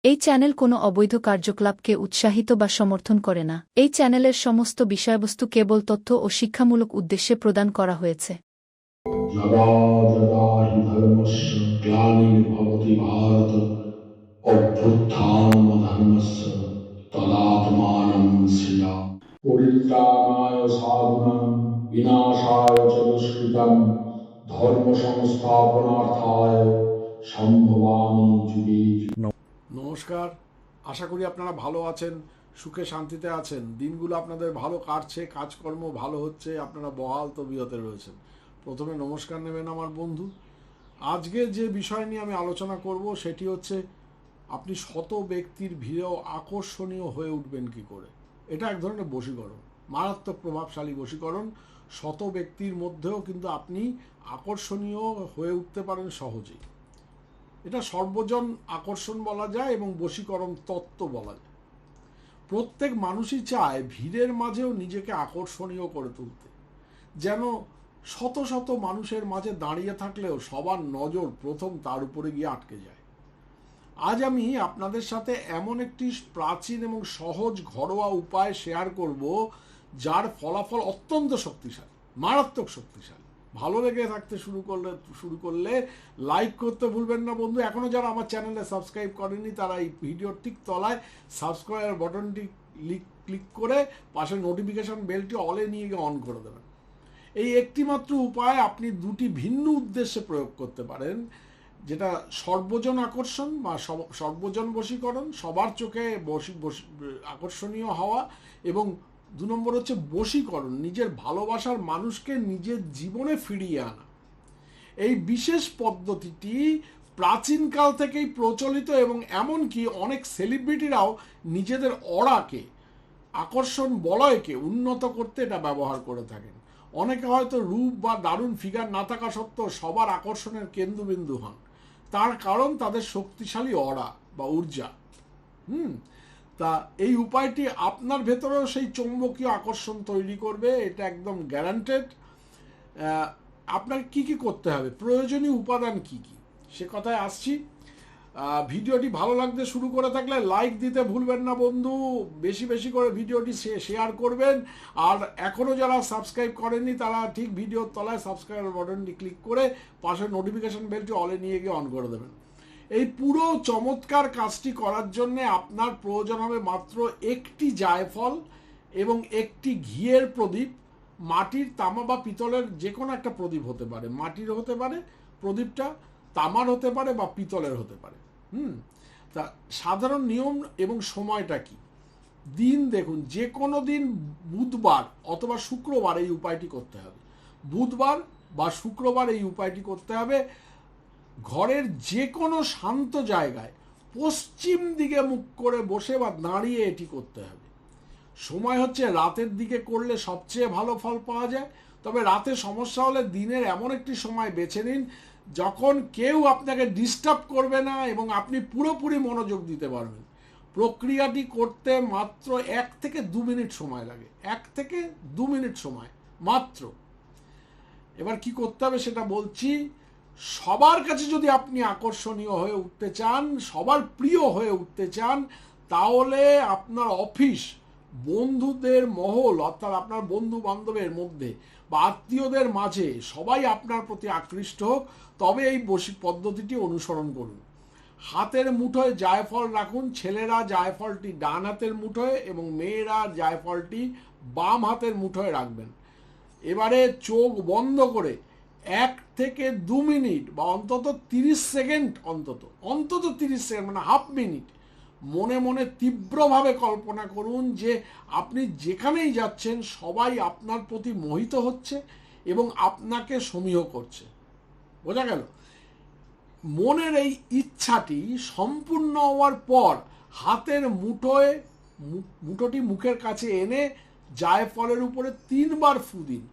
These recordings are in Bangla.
এই চ্যানেল কোনো অবৈধ কার্যকলাপকে উৎসাহিত বা সমর্থন করে না। এই চ্যানেলের সমস্ত বিষয়বস্তু কেবল তথ্য ও শিক্ষামূলক উদ্দেশ্যে প্রদান করা হয়েছে। যদা যদা হি ধর্মস্য গ্লানির্ভবতি ভারত অভ্যুত্থানমধর্মস্য তদাত্মানং সৃজামি। পরিত্রাণায় সাধুনাং বিনাশায় চ দুষ্কৃতং ধর্ম সংস্থাপনার্থায় সম্ভবামি যুগে যুগে। নমস্কার, আশা করি আপনারা ভালো আছেন, সুখে শান্তিতে আছেন। দিনগুলো আপনাদের ভালো কাটছে, কাজকর্ম ভালো হচ্ছে, আপনারা বহাল তবিয়তে রয়েছেন। প্রথমে নমস্কার নেবেন আমার বন্ধু। আজকে যে বিষয় নিয়ে আমি আলোচনা করব সেটি হচ্ছে আপনি শত ব্যক্তির ভিড়েও আকর্ষণীয় হয়ে উঠবেন কি করে। এটা এক ধরনের বশীকরণ, মারাত্মক প্রভাবশালী বশীকরণ। শত ব্যক্তির মধ্যেও কিন্তু আপনি আকর্ষণীয় হয়ে উঠতে পারেন সহজেই। এটা সর্বজন আকর্ষণ বলা যায় এবং বশীকরণ তত্ত্ব বলা যায়। প্রত্যেক মানুষই চায় ভিড়ের মাঝেও নিজেকে আকর্ষণীয় করে তুলতে, যেন শত শত মানুষের মাঝে দাঁড়িয়ে থাকলেও সবার নজর প্রথম তার উপরে গিয়ে আটকে যায়। আজ আমি আপনাদের সাথে এমন একটি প্রাচীন এবং সহজ ঘরোয়া উপায় শেয়ার করব, যার ফলাফল অত্যন্ত শক্তিশালী, মারাত্মক শক্তিশালী। ভালো লেগে থাকতে শুরু করলে লাইক করতে ভুলবেন না বন্ধু। এখনো যারা আমার চ্যানেলে সাবস্ক্রাইব করেনি তারা এই ভিডিওর ঠিক তলায় সাবস্ক্রাইব বাটনটি ক্লিক করে পাশে নোটিফিকেশন বেলটি অলে নিয়ে গিয়ে অন করে দেবেন। এই একটিমাত্র উপায় আপনি দুটি ভিন্ন উদ্দেশ্যে প্রয়োগ করতে পারেন, যেটা সর্বজন আকর্ষণ বা সর্বজন বশীকরণ, সবার চোখে আকর্ষণীয় হওয়া, এবং 2 নম্বর হচ্ছে বশীকরণ, নিজের ভালোবাসার মানুষকে নিজের জীবনে ফিরিয়ে আনা। এই বিশেষ পদ্ধতিটি প্রাচীনকাল থেকেই প্রচলিত এবং এমনকি অনেক সেলিব্রিটিরাও নিজেদের অরাকে, আকর্ষণ বলয়কে উন্নত করতে এটা ব্যবহার করে থাকেন। অনেকে হয়তো রূপ বা দারুণ ফিগার না থাকা সত্ত্বেও সবার আকর্ষণের কেন্দ্রবিন্দু হন। তার কারণ তাদের শক্তিশালী অরা বা ঊর্জা। তা এই উপায়টি আপনার ভেতরেও সেই চৌম্বকীয় আকর্ষণ তৈরি করবে, এটা একদম গ্যারান্টেড। আপনাকে কি কি করতে হবে, প্রয়োজনীয় উপাদান কি কি, সে কথায় আসছি। ভিডিওটি ভালো লাগতে শুরু করে থাকলে লাইক দিতে ভুলবেন না বন্ধু। বেশি বেশি করে ভিডিওটি শেয়ার করবেন। আর এখনও যারা সাবস্ক্রাইব করেননি তারা ঠিক ভিডিওর তলায় সাবস্ক্রাইব বাটনটি ক্লিক করে পাশে নোটিফিকেশন বেলটি অলে নিয়ে গিয়ে অন করে দেবেন। এই পুরো চমৎকার কাজটি করার জন্য আপনার প্রয়োজন হবে মাত্র একটি জায়ফল এবং একটি ঘিয়ের প্রদীপ। মাটির, তামা বা পিতলের যে কোনো একটা প্রদীপ হতে পারে, মাটির হতে পারে প্রদীপটা, তামার হতে পারে বা পিতলের হতে পারে। তা সাধারণ নিয়ম এবং সময়টা কি, দিন দেখুন, যে কোনো দিন বুধবার অথবা শুক্রবার এই উপায়টি করতে হবে। বুধবার বা শুক্রবার এই উপায়টি করতে হবে। ঘরের যে কোনো শান্ত জায়গায় পশ্চিম দিকে মুখ করে বসে বা দাঁড়িয়ে এটি করতে হবে। সময় হচ্ছে রাতের দিকে করলে সবচেয়ে ভালো ফল পাওয়া যায়। তবে রাতে সমস্যা হলে দিনের এমন একটি সময় বেছে নিন যখন কেউ আপনাকে ডিস্টার্ব করবে না এবং আপনি পুরোপুরি মনোযোগ দিতে পারবেন। প্রক্রিয়াটি করতে মাত্র 1 থেকে 2 মিনিট সময় লাগে, 1 থেকে 2 মিনিট সময় মাত্র। এবার কি করতে হবে সেটা বলছি। সবার কাছে যদি আপনি আকর্ষণীয় হয়ে উঠতে চান, সবার প্রিয় হয়ে উঠতে চান, তাহলে আপনার অফিস, বন্ধুদের মহল, অর্থাৎ আপনার বন্ধু বান্ধবের মধ্যে বা আত্মীয়দের মাঝে সবাই আপনার প্রতি আকৃষ্ট হোক, তবে এই পদ্ধতিটি অনুসরণ করুন। হাতের মুঠোয় জায়ফল রাখুন। ছেলেরা জায়ফলটি ডান হাতের মুঠোয় এবং মেয়েরা জায়ফলটি বাম হাতের মুঠোয় রাখবেন। এবারে চোখ বন্ধ করে 1 থেকে 2 মিনিট বা অন্তত 30 সেকেন্ড, অন্তত 30 সেকেন্ড মানে হাফ মিনিট মনে মনে তীব্রভাবে কল্পনা করুন যে আপনি যেখানেই যাচ্ছেন সবাই আপনার প্রতি মোহিত হচ্ছে এবং আপনাকে সমীহ করছে। বোঝা গেল? মনের এই ইচ্ছাটি সম্পূর্ণ হওয়ার পর হাতের মুঠোটি মুখের কাছে এনে জায়ফলের উপরে 3 বার ফু দিন।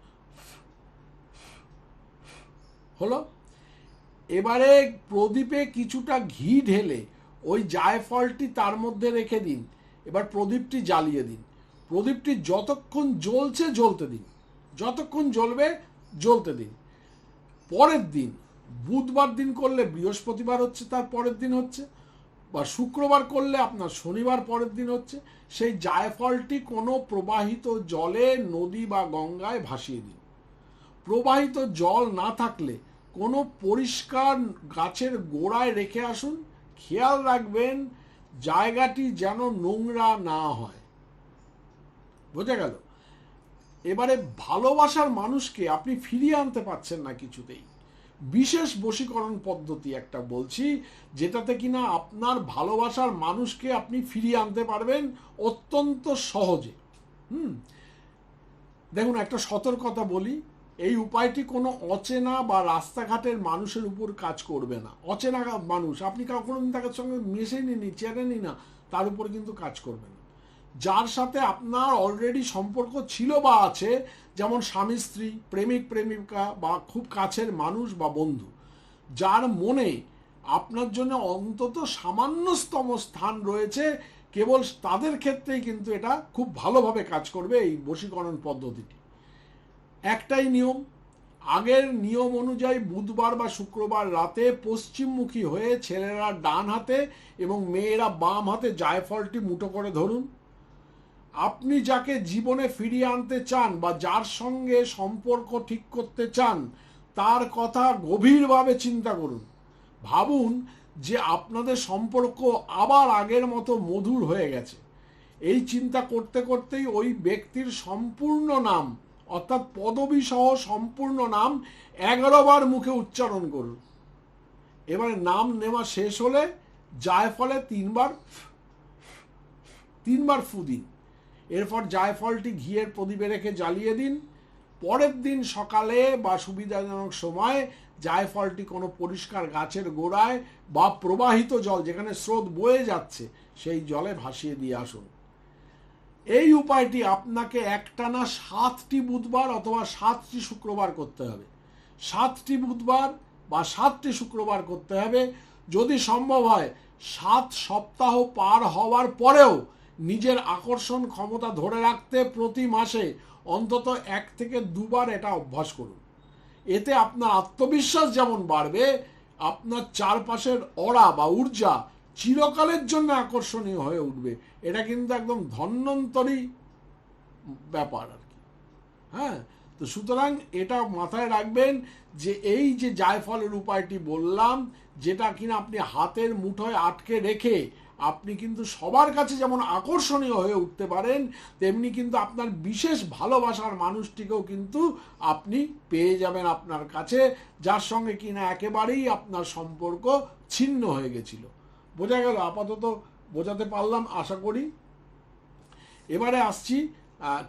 হলো? এবারে প্রদীপে কিছুটা ঘি ঢেলে ওই জায়ফলটি তার মধ্যে রেখে দিন। এবার প্রদীপটি জ্বালিয়ে দিন। প্রদীপটি যতক্ষণ জ্বলছে জ্বলতে দিন, যতক্ষণ জ্বলবে জ্বলতে দিন। পরের দিন, বুধবার দিন করলে বৃহস্পতিবার হচ্ছে, তার পরের দিন হচ্ছে, বা শুক্রবার করলে আপনার শনিবার পরের দিন হচ্ছে, সেই জায়ফলটি কোনো প্রবাহিত জলে, নদী বা গঙ্গায় ভাসিয়ে দিন। প্রবাহিত জল না থাকলে কোনো পরিষ্কার গাছের গোড়ায় রেখে আসুন। খেয়াল রাখবেন জায়গাটি যেন নোংরা না হয়। বোঝা গেল? এবারে ভালোবাসার মানুষকে আপনি ফিরিয়ে আনতে পারছেন না কিছুতেই। বিশেষ বশীকরণ পদ্ধতি একটা বলছি, যেটাতে কিনা আপনার ভালোবাসার মানুষকে আপনি ফিরিয়ে আনতে পারবেন অত্যন্ত সহজে। দেখুন, একটা সতর্কতা বলি, এই উপায়টি কোনো অচেনা বা রাস্তাঘাটের মানুষের উপর কাজ করবে না। অচেনা মানুষ, আপনি কোনোদিন তার সঙ্গে মেশেনি, চেনেনি না, তার উপর কিন্তু কাজ করবে না। যার সাথে আপনার অলরেডি সম্পর্ক ছিল বা আছে, যেমন স্বামী স্ত্রী, প্রেমিক প্রেমিকা বা খুব কাছের মানুষ বা বন্ধু, যার মনে আপনার জন্য অন্তত সামান্যতম স্থান রয়েছে, কেবল তাদের ক্ষেত্রেই কিন্তু এটা খুব ভালোভাবে কাজ করবে এই বশীকরণ পদ্ধতিটি। একটাই নিয়ম, আগের নিয়ম অনুযায়ী বুধবার বা শুক্রবার রাতে পশ্চিমমুখী হয়ে ছেলেরা ডান হাতে এবং মেয়েরা বাম হাতে জায়ফলটি মুঠো করে ধরুন। আপনি যাকে জীবনে ফিরিয়ে আনতে চান বা যার সঙ্গে সম্পর্ক ঠিক করতে চান, তার কথা গভীরভাবে চিন্তা করুন। ভাবুন যে আপনাদের সম্পর্ক আবার আগের মতো মধুর হয়ে গেছে। এই চিন্তা করতে করতেই ওই ব্যক্তির সম্পূর্ণ নাম, অর্থাৎ পদবী সহ সম্পূর্ণ নাম 11 বার মুখে উচ্চারণ করুন। এবারে নাম নেওয়া শেষ হলে জায়ফলে 3 বার ফু দিন। এরপর জায়ফলটি ঘিয়ের প্রদীপে রেখে জ্বালিয়ে দিন। পরের দিন সকালে বা সুবিধাজনক সময় জায়ফলটি কোনো পরিষ্কার গাছের গোড়ায় বা প্রবাহিত জল, যেখানে স্রোত বয়ে যাচ্ছে, সেই জলে ভাসিয়ে দিয়ে আসুন। এই উপায়টি আপনাকে একটানা 7টি বুধবার অথবা 7টি শুক্রবার করতে হবে। 7টি বুধবার বা 7টি শুক্রবার করতে হবে। যদি সম্ভব হয় 7 সপ্তাহ পার হওয়ার পরেও নিজের আকর্ষণ ক্ষমতা ধরে রাখতে প্রতি মাসে অন্তত 1 থেকে 2 বার এটা অভ্যাস করুন। এতে আপনার আত্মবিশ্বাস যেমন বাড়বে, আপনার চারপাশের অরা বা ঊর্জা চিরকালের জন্য আকর্ষণীয় হয়ে উঠবে। এটা কিন্তু একদম ধন্বন্তরী ব্যাপার আর কি। হ্যাঁ, তো সুতরাং এটা মাথায় রাখবেন যে এই যে জায়ফলের উপায়টি বললাম, যেটা কিনা আপনি হাতের মুঠোয় আটকে রেখে আপনি কিন্তু সবার কাছে যেমন আকর্ষণীয় হয়ে উঠতে পারেন, তেমনি কিন্তু আপনার বিশেষ ভালোবাসার মানুষটিকেও কিন্তু আপনি পেয়ে যাবেন আপনার কাছে, যার সঙ্গে কিনা একেবারেই আপনার সম্পর্ক ছিন্ন হয়ে গেছিল। বোঝা গেল? আপাতত বোঝাতে পারলাম আশা করি। এবারে আসছি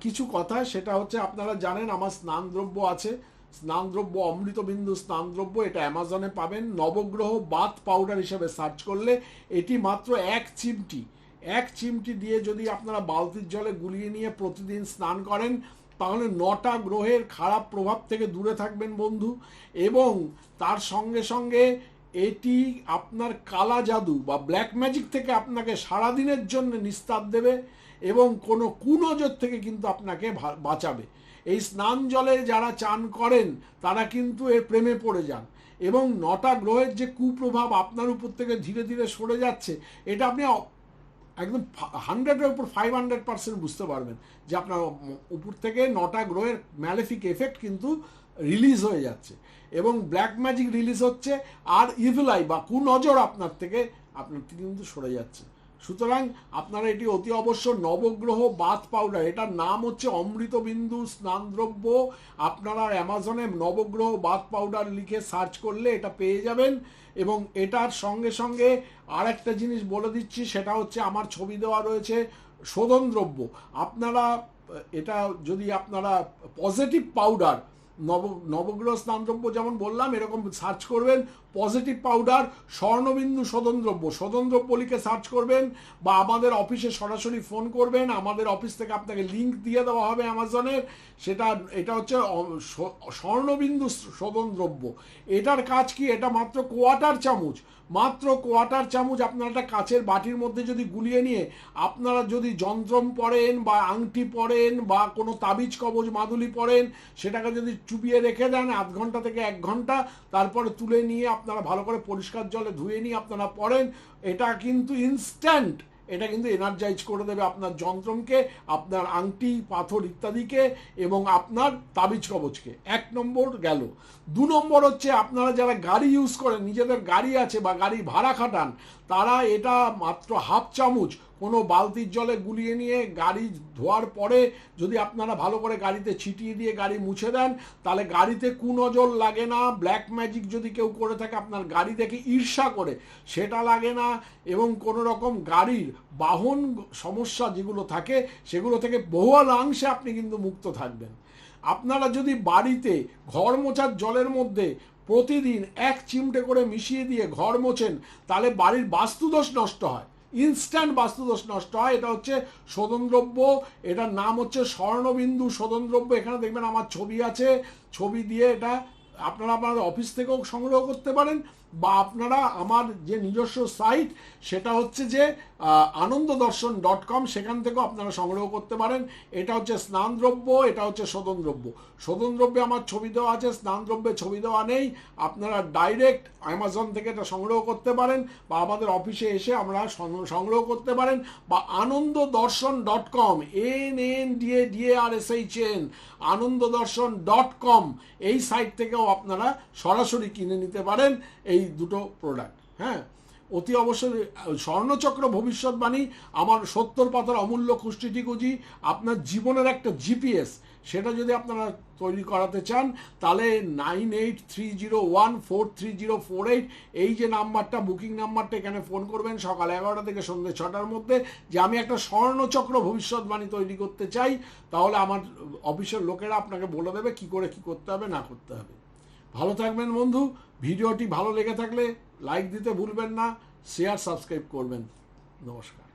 কিছু কথা, সেটা হচ্ছে আপনারা জানেন আমার স্নানদ্রব্য আছে, স্নানদ্রব্য অমৃতবিন্দু স্নানদ্রব্য, এটা অ্যামাজনে পাবেন। নবগ্রহ বাথ পাউডার হিসেবে সার্চ করলে এটি মাত্র 1 চিমটি দিয়ে যদি আপনারা বালতির জলে গুলিয়ে নিয়ে প্রতিদিন স্নান করেন, তাহলে 9টা গ্রহের খারাপ প্রভাব থেকে দূরে থাকবেন বন্ধু। এবং তার সঙ্গে সঙ্গে এটি আপনার কালা জাদু বা ব্ল্যাক ম্যাজিক থেকে আপনাকে সারাদিনের জন্য নিস্তার দেবে এবং কোনো কুনজর থেকে কিন্তু আপনাকে বাঁচাবে। এই স্নান জলে যারা চান করেন তারা কিন্তু এর প্রেমে পড়ে যান এবং 9টা গ্রহের যে কুপ্রভাব আপনার উপর থেকে ধীরে ধীরে সরে যাচ্ছে, এটা আপনি একদম 100-এর উপর 500% বুঝতে পারবেন যে আপনার উপর থেকে 9টা গ্রহের ম্যালেফিক এফেক্ট কিন্তু রিলিজ হয়ে যাচ্ছে এবং ব্ল্যাক ম্যাজিক রিলিজ হচ্ছে, আর ইভিল আই বা কুনজর আপনার থেকে কিন্তু সরে যাচ্ছে। সুতরাং আপনারা এটি অতি অবশ্য নবগ্রহ বাথ পাউডার, এটার নাম হচ্ছে অমৃতবিন্দু স্নানদ্রব্য। আপনারা অ্যামাজনে নবগ্রহ বাথ পাউডার লিখে সার্চ করলে এটা পেয়ে যাবেন। এবং এটার সঙ্গে সঙ্গে আর একটা জিনিস বলে দিচ্ছি, সেটা হচ্ছে আমার ছবি দেওয়া রয়েছে শোধন দ্রব্য। আপনারা এটা যদি আপনারা পজিটিভ পাউডার, নবগ্রহ স্নানদ্রব্য যেমন বললাম, এরকম সার্চ করবেন পজিটিভ পাউডার স্বর্ণবিন্দু শোধনদ্রব্য লিখে সার্চ করবেন, বা আমাদের অফিসে সরাসরি ফোন করবেন, আমাদের অফিস থেকে আপনাকে লিঙ্ক দিয়ে দেওয়া হবে অ্যামাজনের। এটা হচ্ছে স্বর্ণবিন্দু শোধনদ্রব্য। এটার কাজ কি? এটা মাত্র 1/4 চামচ মাত্র কোয়ার্টার চামচ আপনারা একটা কাচের বাটির মধ্যে যদি গুলিয়ে নিয়ে আপনারা যদি যন্ত্রম পরেন বা আংটি পরেন বা কোনো তাবিজ কবজ মাদুলি পরেন, সেটাকে যদি চুবিয়ে রেখে দেন 0.5 ঘন্টা থেকে 1 ঘন্টা, তারপরে তুলে নিয়ে আপনারা ভালো করে পরিষ্কার জলে ধুয়ে নিয়ে আপনারা পরেন, এটা কিন্তু ইনস্ট্যান্ট, এটা কিন্তু এনার্জাইজ করে দেবে আপনার যন্ত্রমকে, আপনার আংটি পাথর ইত্যাদিকে এবং আপনার তাবিজ কবচকে। 1 নম্বর গেল। 2 নম্বর হচ্ছে আপনারা যারা গাড়ি ইউজ করেন, নিজেদের গাড়ি আছে বা গাড়ি ভাড়া খাটান, তারা এটা মাত্র 1/2 চামচ কোনো বালতির জলে গুলিয়ে নিয়ে গাড়ি ধোয়ার পরে যদি আপনারা ভালো করে গাড়িতে ছিটিয়ে দিয়ে গাড়ি মুছে দেন, তাহলে গাড়িতে কুনজর লাগে না। ব্ল্যাক ম্যাজিক যদি কেউ করে থাকে আপনার গাড়ি দেখে ঈর্ষা করে, সেটা লাগে না। এবং কোনো রকম গাড়ির বাহন সমস্যা যেগুলো থাকে সেগুলো থেকে বহুলাংশে আপনি কিন্তু মুক্ত থাকবেন। আপনারা যদি বাড়িতে ঘর মোছার জলের মধ্যে প্রতিদিন 1 চিমটে করে মিশিয়ে দিয়ে ঘর মোছেন, তাহলে বাড়ির বাস্তুদোষ নষ্ট হয়, ইনস্ট্যান্ট বাস্তুদোষ নষ্ট হয়। এটা হচ্ছে শোধন দ্রব্য, এটার নাম হচ্ছে স্বর্ণবিন্দু শোধন দ্রব্য। এখানে দেখবেন আমার ছবি আছে, ছবি দিয়ে এটা আপনারা আপনাদের অফিস থেকেও সংগ্রহ করতে পারেন, বা আপনারা আমার যে নিজস্ব সাইট সেটা হচ্ছে যে ananddarshan.com, সেখান থেকেও আপনারা সংগ্রহ করতে পারেন। এটা হচ্ছে স্নান দ্রব্য, এটা হচ্ছে শোধন দ্রব্য। শোধন দ্রব্যে আমার ছবি দেওয়া আছে, স্নান দ্রব্যে ছবি দেওয়া নেই। আপনারা ডাইরেক্ট অ্যামাজন থেকে এটা সংগ্রহ করতে পারেন, বা আমাদের অফিসে এসে আমরা সংগ্রহ করতে পারেন, বা ananddarshan.com, ANNDARSHN, ananddarshan.com, এই সাইট থেকেও আপনারা সরাসরি কিনে নিতে পারেন এই দুটো প্রোডাক্ট। হ্যাঁ, অতি অবশ্যই স্বর্ণচক্র ভবিষ্যৎবাণী, আমার 70 পাতার অমূল্য কুষ্টিটিকুজি, আপনার জীবনের একটা জিপিএস, সেটা যদি আপনারা তৈরি করাতে চান, তাহলে 9830143048 এই যে নাম্বারটা, বুকিং নাম্বারটা, এখানে ফোন করবেন সকাল 11টা থেকে সন্ধ্যে 6টার মধ্যে, যে আমি একটা স্বর্ণচক্র ভবিষ্যৎবাণী তৈরি করতে চাই। তাহলে আমার অফিসের লোকেরা আপনাকে বলে দেবে কি করে কি করতে হবে না করতে হবে। ভালো থাকবেন বন্ধু। ভিডিওটি ভালো লেগে থাকলে লাইক দিতে ভুলবেন না, শেয়ার সাবস্ক্রাইব করবেন। নমস্কার।